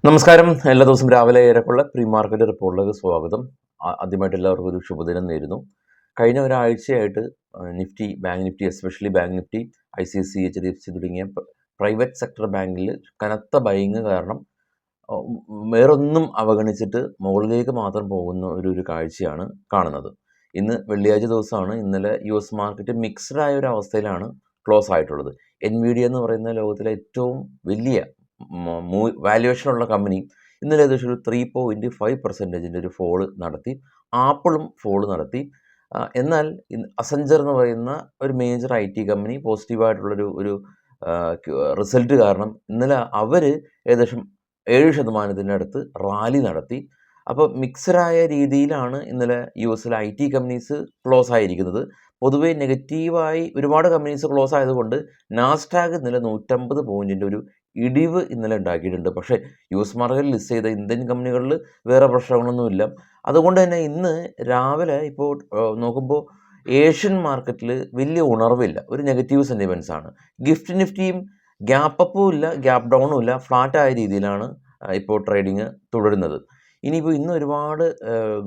നമസ്കാരം. എല്ലാ ദിവസവും രാവിലെ ഏറെക്കുള്ള പ്രീ മാർക്കറ്റ് റിപ്പോർട്ടിലേക്ക് സ്വാഗതം. ആദ്യമായിട്ട് എല്ലാവർക്കും ഒരു ശുഭദിനം നേരുന്നു. കഴിഞ്ഞ ഒരാഴ്ചയായിട്ട് Nifty, bank Nifty, especially bank Nifty, ICICI, HDFC തുടങ്ങിയ പ്രൈവറ്റ് സെക്ടർ ബാങ്കിൽ കനത്ത ബൈങ് കാരണം വേറൊന്നും അവഗണിച്ചിട്ട് മുകളിലേക്ക് മാത്രം പോകുന്ന ഒരു കാഴ്ചയാണ് കാണുന്നത്. ഇന്ന് വെള്ളിയാഴ്ച ദിവസമാണ്. ഇന്നലെ US മാർക്കറ്റ് മിക്സ്ഡ് ആയ ഒരു അവസ്ഥയിലാണ് ക്ലോസ് ആയിട്ടുള്ളത്. NVIDIA എന്ന് പറയുന്ന ലോകത്തിലെ ഏറ്റവും വലിയ വാല്യുവേഷനുള്ള കമ്പനി ഇന്നലെ ഏകദേശം ഒരു 3.5% ഒരു ഫോള് നടത്തി. ആപ്പിളും ഫോള് നടത്തി. എന്നാൽ അസഞ്ചർ എന്ന് പറയുന്ന ഒരു മേജർ IT കമ്പനി പോസിറ്റീവായിട്ടുള്ളൊരു റിസൾട്ട് കാരണം ഇന്നലെ അവർ ഏകദേശം 7% അടുത്ത് റാലി നടത്തി. അപ്പോൾ മിക്സഡായ രീതിയിലാണ് ഇന്നലെ US IT കമ്പനീസ് ക്ലോസ് ആയിരിക്കുന്നത്. പൊതുവേ നെഗറ്റീവായി ഒരുപാട് കമ്പനീസ് ക്ലോസ് ആയതുകൊണ്ട് നാസ്ഡാക്ക് ഇന്നലെ 150 പോയിൻറ്റിൻ്റെ ഒരു ഇടിവ് ഇന്നലെ ഉണ്ടാക്കിയിട്ടുണ്ട്. പക്ഷേ US മാർക്കറ്റിൽ ലിസ്റ്റ് ചെയ്ത ഇന്ത്യൻ കമ്പനികളിൽ വേറെ പ്രശ്നങ്ങളൊന്നുമില്ല. അതുകൊണ്ട് തന്നെ ഇന്ന് രാവിലെ ഇപ്പോൾ നോക്കുമ്പോൾ ഏഷ്യൻ മാർക്കറ്റിൽ വലിയ ഉണർവില്ല, ഒരു നെഗറ്റീവ് സെൻറ്റിമെൻറ്റ്സ് ആണ്. ഗിഫ്റ്റ് നിഫ്റ്റിയും ഗ്യാപ്പ് അപ്പും ഇല്ല, ഗ്യാപ്പ് ഡൗണും ഇല്ല, ഫ്ലാറ്റായ രീതിയിലാണ് ഇപ്പോൾ ട്രേഡിങ് തുടരുന്നത്. ഇനിയിപ്പോൾ ഇന്ന് ഒരുപാട്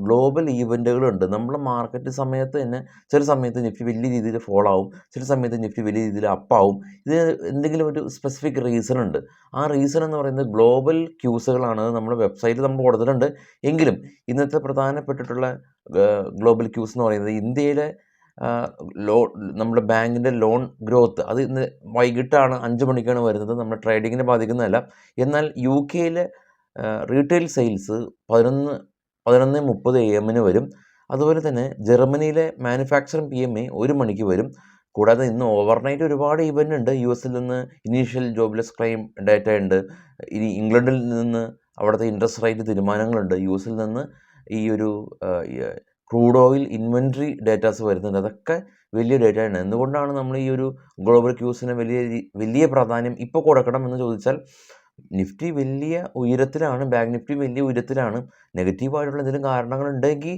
ഗ്ലോബൽ ഈവൻറ്റുകളുണ്ട്. നമ്മുടെ മാർക്കറ്റ് സമയത്ത് തന്നെ ചില സമയത്ത് നിഫ്റ്റി വലിയ രീതിയിൽ ഫോളോ ആവും, ചില സമയത്ത് നിഫ്റ്റി വലിയ രീതിയിൽ അപ്പാവും. ഇത് എന്തെങ്കിലും ഒരു സ്പെസിഫിക് റീസൺ ഉണ്ട്. ആ റീസൺ എന്ന് പറയുന്നത് ഗ്ലോബൽ ക്യൂസുകളാണ്. നമ്മുടെ വെബ്സൈറ്റിൽ നമ്മൾ കൊടുത്തിട്ടുണ്ട്. എങ്കിലും ഇന്നത്തെ പ്രധാനപ്പെട്ടിട്ടുള്ള ഗ്ലോബൽ ക്യൂസ് എന്ന് പറയുന്നത് ഇന്ത്യയിലെ നമ്മുടെ ബാങ്കിൻ്റെ ലോൺ ഗ്രോത്ത്, അത് ഇന്ന് വൈകിട്ടാണ് 5 മണിക്കാണ് വരുന്നത്. നമ്മുടെ ട്രേഡിങ്ങിനെ ബാധിക്കുന്നതല്ല. എന്നാൽ UK റീറ്റെയിൽ സെയിൽസ് 11:30 AM വരും. അതുപോലെ തന്നെ ജർമ്മനിയിലെ മാനുഫാക്ചറിങ് PMI 1 മണിക്ക് വരും. കൂടാതെ ഇന്ന് ഓവർനൈറ്റ് ഒരുപാട് ഇവൻ്റ് ഉണ്ട്. US നിന്ന് ഇനീഷ്യൽ ജോബ്ലെസ് ക്ലെയിം ഡാറ്റ ഉണ്ട്. ഇനി ഇംഗ്ലണ്ടിൽ നിന്ന് അവിടുത്തെ ഇൻട്രസ്റ്റ് റേറ്റ് തീരുമാനങ്ങളുണ്ട്. US നിന്ന് ഈ ഒരു ക്രൂഡ് ഓയിൽ ഇൻവെൻട്രി ഡേറ്റാസ് വരുന്നുണ്ട്. അതൊക്കെ വലിയ ഡേറ്റയാണ്. എന്തുകൊണ്ടാണ് നമ്മൾ ഈ ഒരു ഗ്ലോബൽ ക്യൂസിന് വലിയ പ്രാധാന്യം ഇപ്പോൾ കൊടുക്കണം എന്ന് ചോദിച്ചാൽ, നിഫ്റ്റി വലിയ ഉയരത്തിലാണ്, ബാങ്ക് നിഫ്റ്റി വലിയ ഉയരത്തിലാണ്. നെഗറ്റീവായിട്ടുള്ള എന്തെങ്കിലും കാരണങ്ങളുണ്ടെങ്കിൽ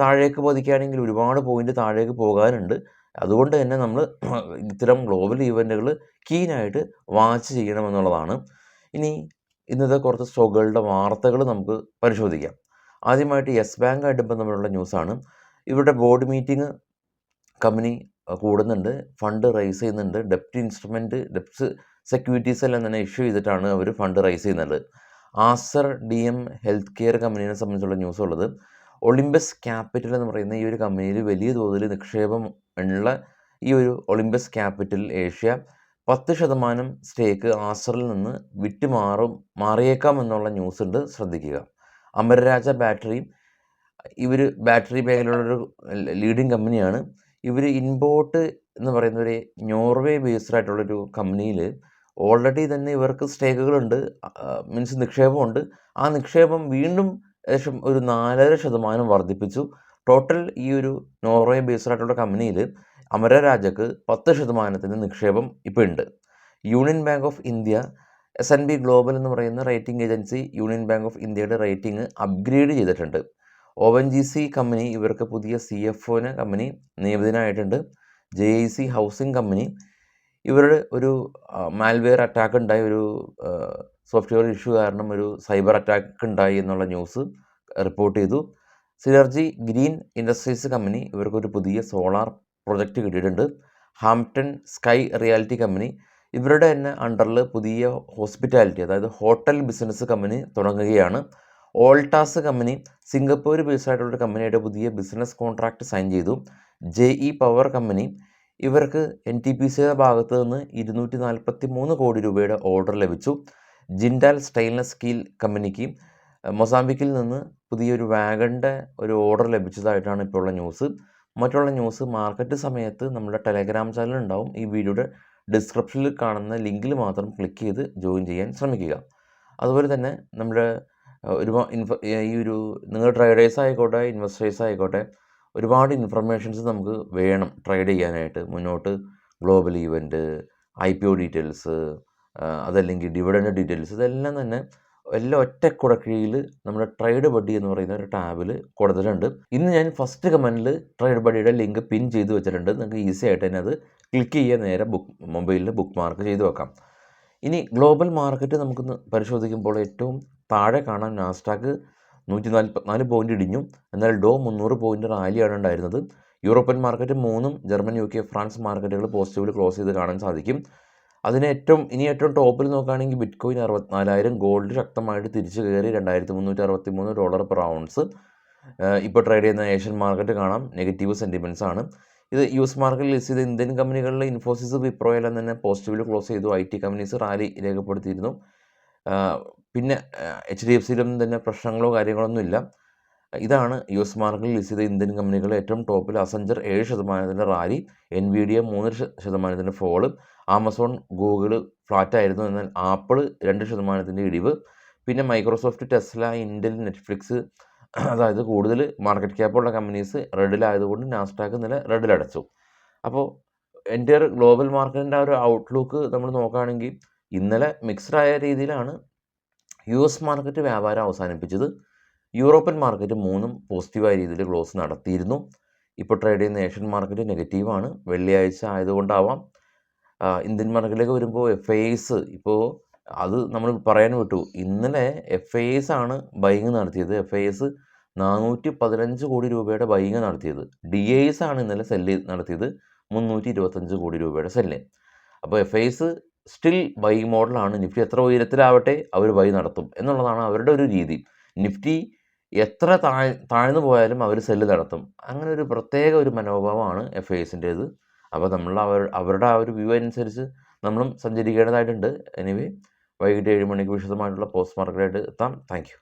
താഴേക്ക് പതിക്കുകയാണെങ്കിൽ ഒരുപാട് പോയിൻ്റ് താഴേക്ക് പോകാനുണ്ട്. അതുകൊണ്ട് തന്നെ നമ്മൾ ഇത്തരം ഗ്ലോബൽ ഈവൻറ്റുകൾ കീനായിട്ട് വാച്ച് ചെയ്യണമെന്നുള്ളതാണ്. ഇനി ഇന്നത്തെ കുറച്ച് സ്റ്റോക്കുകളുടെ വാർത്തകൾ നമുക്ക് പരിശോധിക്കാം. ആദ്യമായിട്ട് യെസ് ബാങ്കായിട്ട് ബന്ധപ്പെട്ടുള്ള ന്യൂസാണ്. ഇവരുടെ ബോർഡ് മീറ്റിംഗ് കമ്പനി കൂടുന്നുണ്ട്, ഫണ്ട് റൈസ് ചെയ്യുന്നുണ്ട്. ഡെപ്റ്റ് സെക്യൂരിറ്റീസ് എല്ലാം തന്നെ ഇഷ്യൂ ചെയ്തിട്ടാണ് അവർ ഫണ്ട് റൈസ് ചെയ്യുന്നത്. ആസർ DM ഹെൽത്ത് കെയർ കമ്പനീനെ സംബന്ധിച്ചുള്ള ന്യൂസ് ഉള്ളത്. ഒളിമ്പസ് ക്യാപിറ്റൽ എന്ന് പറയുന്ന ഈ ഒരു കമ്പനിയിൽ വലിയ തോതിൽ നിക്ഷേപം ഉള്ള ഈ ഒരു ഒളിമ്പസ് ക്യാപിറ്റൽ ഏഷ്യ 10% സ്റ്റേക്ക് ആസറിൽ നിന്ന് മാറിയേക്കാം എന്നുള്ള ന്യൂസ് ഉണ്ട്, ശ്രദ്ധിക്കുക. അമരരാജ ബാറ്ററി, ഇവർ ബാറ്ററി മേഖലയിലുള്ളൊരു ലീഡിങ് കമ്പനിയാണ്. ഇവർ ഇൻപോർട്ട് എന്ന് പറയുന്ന ഒരു നോർവേ ബേസ്ഡ് ആയിട്ടുള്ളൊരു കമ്പനിയിൽ ഓൾറെഡി തന്നെ ഇവർക്ക് സ്റ്റേക്കുകളുണ്ട്, മീൻസ് നിക്ഷേപമുണ്ട്. ആ നിക്ഷേപം വീണ്ടും ഏകദേശം ഒരു 4.5% വർദ്ധിപ്പിച്ചു. ടോട്ടൽ ഈ ഒരു നോർവേ ബേസ്ഡ് ആയിട്ടുള്ള കമ്പനിയിൽ അമരരാജക്ക് 10% നിക്ഷേപം ഇപ്പോൾ ഉണ്ട്. Union bank of India, S&P global എന്ന് പറയുന്ന rating agency union bank of ഇന്ത്യയുടെ റേറ്റിംഗ് അപ്ഗ്രേഡ് ചെയ്തിട്ടുണ്ട്. ONGC കമ്പനി ഇവർക്ക് പുതിയ CFOനെ കമ്പനി നിയമിതനായിട്ടുണ്ട്. JIC ഹൗസിംഗ് കമ്പനി ഇവരുടെ ഒരു മാൽവെയർ അറ്റാക്ക് ഉണ്ടായി, ഒരു സോഫ്റ്റ്വെയർ ഇഷ്യൂ കാരണം ഒരു സൈബർ അറ്റാക്ക് ഉണ്ടായി എന്നുള്ള ന്യൂസ് റിപ്പോർട്ട് ചെയ്തു. സിനർജി ഗ്രീൻ ഇൻഡസ്ട്രീസ് കമ്പനി ഇവർക്കൊരു പുതിയ സോളാർ പ്രൊജക്റ്റ് കിട്ടിയിട്ടുണ്ട്. ഹാംപ്ടൺ സ്കൈ റിയാലിറ്റി കമ്പനി ഇവരുടെ തന്നെ അണ്ടറിൽ പുതിയ ഹോസ്പിറ്റാലിറ്റി, അതായത് ഹോട്ടൽ ബിസിനസ് കമ്പനി തുടങ്ങുകയാണ്. ഓൾട്ടാസ് കമ്പനി സിംഗപ്പൂർ ബേസ്ഡ് ആയിട്ടുള്ളൊരു കമ്പനിയായിട്ട് പുതിയ ബിസിനസ് കോൺട്രാക്റ്റ് സൈൻ ചെയ്തു. JE പവർ കമ്പനി ഇവർക്ക് NTPCയുടെ ഭാഗത്ത് നിന്ന് 243 കോടി രൂപയുടെ ഓർഡർ ലഭിച്ചു. ജിൻഡാൽ സ്റ്റെയിൻലെസ് സ്റ്റീൽ കമ്പനിക്ക് മൊസാംബിക്കിൽ നിന്ന് പുതിയൊരു വാഗണിൻ്റെ ഒരു ഓർഡർ ലഭിച്ചതായിട്ടാണ് ഇപ്പോൾ ഉള്ള ന്യൂസ്. മറ്റുള്ള ന്യൂസ് മാർക്കറ്റ് സമയത്ത് നമ്മുടെ ടെലഗ്രാം ചാനൽ ഉണ്ടാവും. ഈ വീഡിയോയുടെ ഡിസ്ക്രിപ്ഷനിൽ കാണുന്ന ലിങ്കിൽ മാത്രം ക്ലിക്ക് ചെയ്ത് ജോയിൻ ചെയ്യാൻ ശ്രമിക്കുക. അതുപോലെ തന്നെ നമ്മുടെ നിങ്ങൾ ട്രേഡേഴ്സ് ആയിക്കോട്ടെ, ഇൻവെസ്റ്റേഴ്സ് ആയിക്കോട്ടെ, ഒരുപാട് ഇൻഫർമേഷൻസ് നമുക്ക് വേണം ട്രേഡ് ചെയ്യാനായിട്ട്. മുന്നോട്ട് ഗ്ലോബൽ ഈവൻറ്റ്, IPO ഡീറ്റെയിൽസ്, അതല്ലെങ്കിൽ ഡിവിഡൻഡ് ഡീറ്റെയിൽസ്, ഇതെല്ലാം തന്നെ എല്ലാം ഒറ്റ കുടക്കീഴിൽ നമ്മുടെ ട്രേഡ് ബഡ്ഡി എന്ന് പറയുന്ന ഒരു ടാബിൽ കൊടുത്തിട്ടുണ്ട്. ഇന്ന് ഞാൻ ഫസ്റ്റ് കമൻറ്റിൽ ട്രേഡ് ബഡ്ഡിയുടെ ലിങ്ക് പിൻ ചെയ്ത് വെച്ചിട്ടുണ്ട്. നിങ്ങൾക്ക് ഈസി ആയിട്ട് തന്നെ അത് ക്ലിക്ക് ചെയ്യുക, നേരെ മൊബൈലിൽ ബുക്ക് മാർക്ക് ചെയ്ത് വെക്കാം. ഇനി ഗ്ലോബൽ മാർക്കറ്റ് നമുക്കൊന്ന് പരിശോധിക്കുമ്പോൾ ഏറ്റവും താഴെ കാണാം നാസ്ഡാക്ക് 144 പോയിന്റ് ഇടിഞ്ഞു. എന്നാൽ ഡോ 300 പോയിന്റ് റാലിയാണ് ഉണ്ടായിരുന്നത്. European market 3 German, UK, France മാർക്കറ്റുകൾ പോസിറ്റീവിൽ ക്ലോസ് ചെയ്ത് കാണാൻ സാധിക്കും. ഇനി ഏറ്റവും ടോപ്പിൽ നോക്കുകയാണെങ്കിൽ ബിറ്റ്കോയിൻ 64,000, ഗോൾഡ് ശക്തമായിട്ട് തിരിച്ചു കയറി $2,363 പെർ ഔൺസ്. ഇപ്പോൾ ട്രേഡ് ചെയ്യുന്ന ഏഷ്യൻ മാർക്കറ്റ് കാണാം നെഗറ്റീവ് സെൻറ്റിമെൻറ്റ്സ് ആണ്. ഇത് US മാർക്കറ്റിൽ ലിസ്റ്റ് ചെയ്ത ഇന്ത്യൻ കമ്പനികളിൽ ഇൻഫോസിസ്, വിപ്രോ എല്ലാം തന്നെ പോസിറ്റീവിൽ ക്ലോസ് ചെയ്തു. IT കമ്പനീസ് റാലി രേഖപ്പെടുത്തിയിരുന്നു. പിന്നെ HDFCയിലൊന്നും തന്നെ പ്രശ്നങ്ങളോ കാര്യങ്ങളൊന്നും ഇല്ല. ഇതാണ് US മാർക്കറ്റിൽ ലിസ്റ്റ് ചെയ്ത ഇന്ത്യൻ കമ്പനികൾ. ഏറ്റവും ടോപ്പിൽ അസഞ്ചർ 7% rally, NVIDIA 3% fall, Amazon, Google flat ആയിരുന്നു. എന്നാൽ ആപ്പിൾ 2% ഇടിവ്. പിന്നെ മൈക്രോസോഫ്റ്റ്, ടെസ്ല, ഇൻറ്റൽ, നെറ്റ്ഫ്ലിക്സ്, അതായത് കൂടുതൽ മാർക്കറ്റ് ക്യാപ്പുള്ള കമ്പനീസ് റെഡിലായതുകൊണ്ട് നാസ്ഡാക്ക് ഇന്നലെ റെഡിലടച്ചു. അപ്പോൾ എൻ്റെ ഗ്ലോബൽ മാർക്കറ്റിൻ്റെ ഒരു ഔട്ട്ലുക്ക് നമ്മൾ നോക്കുകയാണെങ്കിൽ ഇന്നലെ മിക്സ്ഡ് ആയ രീതിയിലാണ് US മാർക്കറ്റ് വ്യാപാരം അവസാനിപ്പിച്ചത്. യൂറോപ്യൻ മാർക്കറ്റ് 3 പോസിറ്റീവായ രീതിയിൽ ക്ലോസ് നടത്തിയിരുന്നു. ഇപ്പോൾ ട്രേഡ് ചെയ്യുന്ന ഏഷ്യൻ മാർക്കറ്റ് നെഗറ്റീവാണ്. വെള്ളിയാഴ്ച ആയതുകൊണ്ടാവാം. ഇന്ത്യൻ മാർക്കറ്റിലേക്ക് വരുമ്പോൾ FIs ഇപ്പോൾ അത് നമ്മൾ പറയാൻ വിട്ടു. ഇന്നലെ FIs ആണ് ബൈങ് നടത്തിയത്. FIs 415 കോടി രൂപയുടെ ബൈങ് നടത്തിയത്. DIs ആണ് ഇന്നലെ സെല്ല് നടത്തിയത് 325 കോടി രൂപയുടെ സെല്ല്. അപ്പോൾ FIs സ്റ്റിൽ ബൈ മോഡലാണ്. നിഫ്റ്റി എത്ര ഉയരത്തിലാവട്ടെ അവർ ബൈ നടത്തും എന്നുള്ളതാണ് അവരുടെ ഒരു രീതി. നിഫ്റ്റി എത്ര താഴ്ന്നു പോയാലും അവർ സെല്ല് നടത്തും. അങ്ങനെ ഒരു പ്രത്യേക ഒരു മനോഭാവമാണ് FIsൻ്റേത്. അപ്പോൾ നമ്മൾ അവരുടെ ആ ഒരു വ്യൂ അനുസരിച്ച് നമ്മളും സഞ്ചരിക്കേണ്ടതായിട്ടുണ്ട്. എനിവേ, വൈകിട്ട് 7 മണിക്ക് വിശദമായിട്ടുള്ള പോസ്റ്റ് മാർക്കറ്റായിട്ട് എത്താം. Thank you.